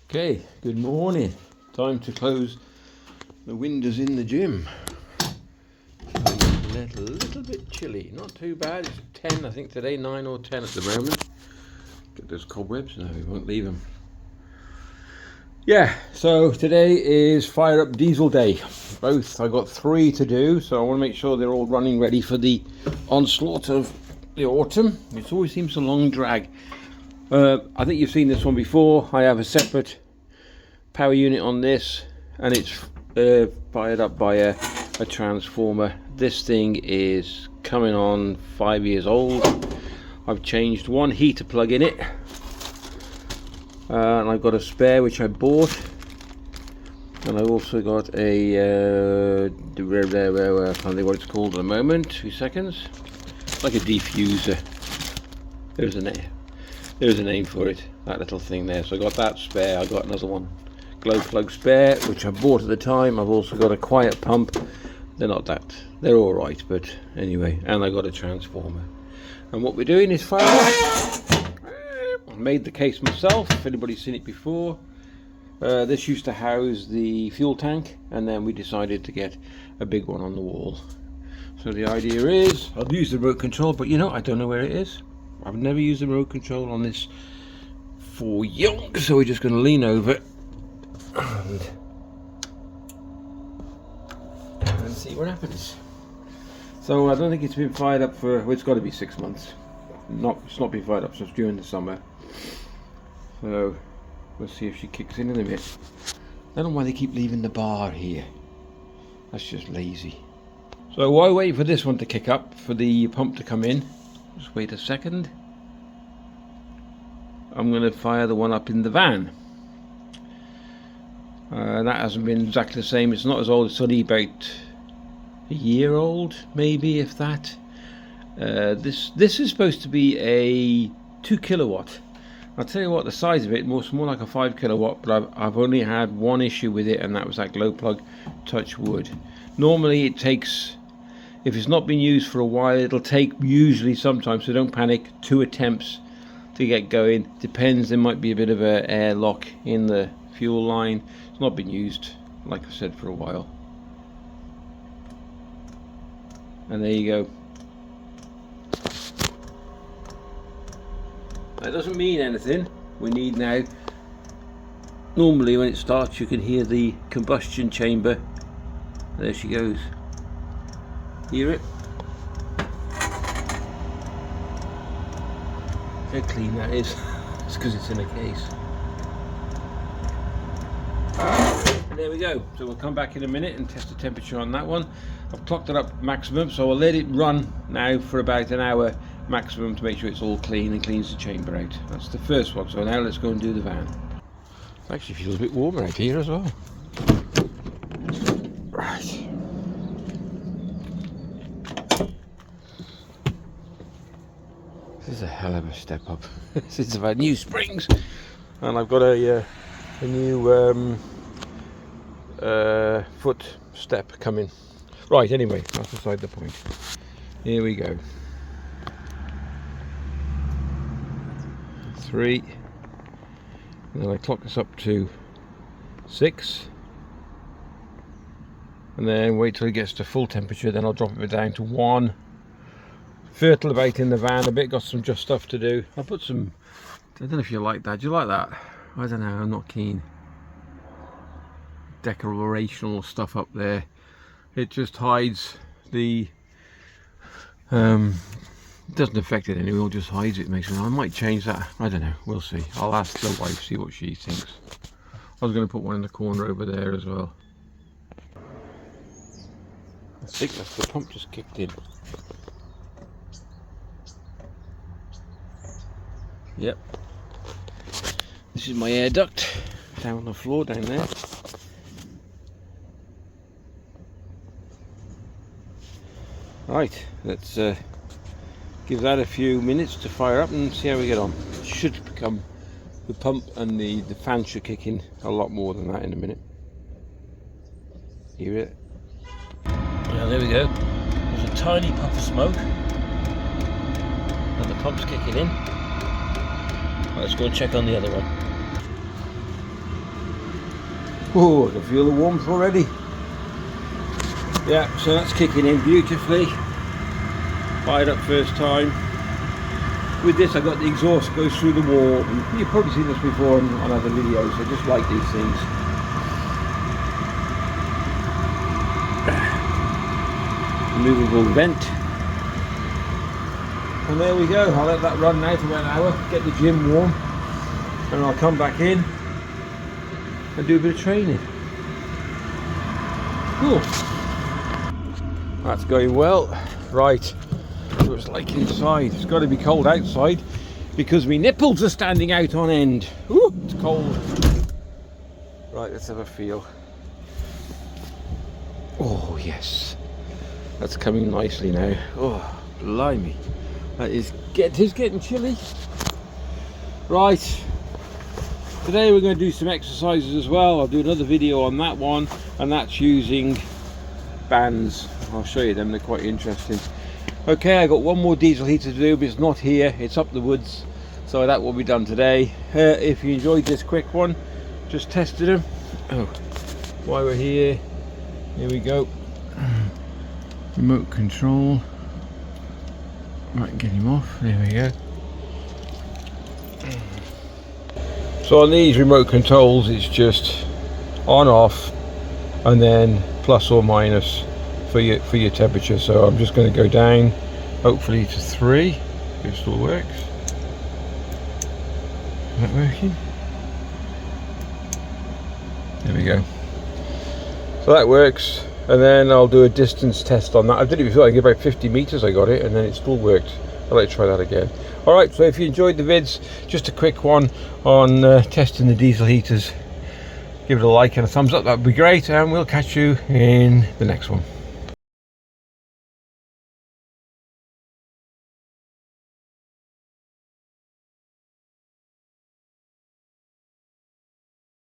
Okay, good morning. Time to close the windows in the gym. A little bit chilly, not too bad. It's 10, I think today, 9 or 10 at the moment. Get those cobwebs, no, we won't leave them. Yeah, so today is Fire Up Diesel Day. Both, I got 3 to do, so I want to make sure they're all running ready for the onslaught of the autumn. It always seems a long drag. I think you've seen this one before. I have a separate power unit on this, and it's fired up by a transformer. This thing is coming on 5 years old. I've changed one heater plug in it, and I've got a spare which I bought, and I've also got a I can't think what it's called at the moment. 2 seconds. Like a diffuser. There's a name for it, that little thing there. So I got that spare. I got another one, glow plug spare, which I bought at the time. I've also got a quiet pump. They're not that, they're all right, but anyway. And I got a transformer. And what we're doing is fire up. I made the case myself, if anybody's seen it before. This used to house the fuel tank, and then we decided to get a big one on the wall. So the idea is, I'll use the remote control, but you know, I don't know where it is. I've never used the remote control on this for young, so we're just going to lean over and see what happens. So I don't think it's been fired up for, well, it's got to be 6 months. It's not been fired up since during the summer. So we'll see if she kicks in a bit. I don't know why they keep leaving the bar here. That's just lazy. So while I wait for this one to kick up, for the pump to come in, just wait a second. I'm going to fire the one up in the van. That hasn't been exactly the same. It's not as old. It's only about a year old, maybe, if that. This is supposed to be a 2 kilowatt. I'll tell you what, the size of it was more like a 5 kilowatt, but I've only had one issue with it, and that was that glow plug touch wood. Normally it takes, if it's not been used for a while, it'll take usually sometimes, so don't panic, 2 attempts to get going. Depends, there might be a bit of an air lock in the fuel line. It's not been used, like I said, for a while. And there you go. That doesn't mean anything. We need now, normally when it starts you can hear the combustion chamber. There she goes. Hear it? How clean that is. It's because it's in a case. And there we go. So we'll come back in a minute and test the temperature on that one. I've clocked it up maximum, so I'll let it run now for about an hour maximum to make sure it's all clean and cleans the chamber out. That's the first one. So now let's go and do the van. It actually feels a bit warmer out here as well. Right. This is a hell of a step up since I've had new springs, and I've got a new foot step coming. Right, anyway, that's beside the point. Here we go. 3, and then I clock this up to 6, and then wait till it gets to full temperature, then I'll drop it down to 1. Fertile about in the van a bit, got some just stuff to do. I'll put some, I don't know if you like that. Do you like that? I don't know, I'm not keen. Decorational stuff up there. It just hides the, doesn't affect it anyway, it just hides it, makes it. I might change that, I don't know, we'll see. I'll ask the wife, see what she thinks. I was going to put one in the corner over there as well. I think that's the pump just kicked in. Yep. This is my air duct down on the floor down there. Right, let's give that a few minutes to fire up and see how we get on. It should become, the pump and the fan should kick in a lot more than that in a minute. Hear it? Yeah, there we go. There's a tiny puff of smoke and the pump's kicking in. Let's go and check on the other one. Oh, I can feel the warmth already. Yeah, so that's kicking in beautifully. Fired up first time. With this I got the exhaust goes through the wall. You've probably seen this before on other videos, so just like these things. Removable vent. And there we go. I'll let that run now for about an hour, get the gym warm, and I'll come back in and do a bit of training. Cool. That's going well. Right, so it's like inside. It's got to be cold outside because my nipples are standing out on end. Ooh, it's cold. Right, let's have a feel. Oh yes, that's coming nicely now. Oh, blimey. It is getting chilly. Right, today we're going to do some exercises as well. I'll do another video on that one, and that's using bands. I'll show you them, they're quite interesting. Okay, I got one more diesel heater to do, but it's not here, it's up the woods, so that will be done today. If you enjoyed this quick one, just tested them. Oh, while we're here we go. Remote control. Right, get him off, there we go. So on these remote controls it's just on, off, and then plus or minus for your temperature. So I'm just going to go down, hopefully to 3, if it still works. Is that working? There we go. So that works. And then I'll do a distance test on that. I did it before, I think about 50 meters I got it, and then it still worked. I'd like to try that again. Alright, so if you enjoyed the vids, just a quick one on testing the diesel heaters. Give it a like and a thumbs up, that would be great, and we'll catch you in the next one.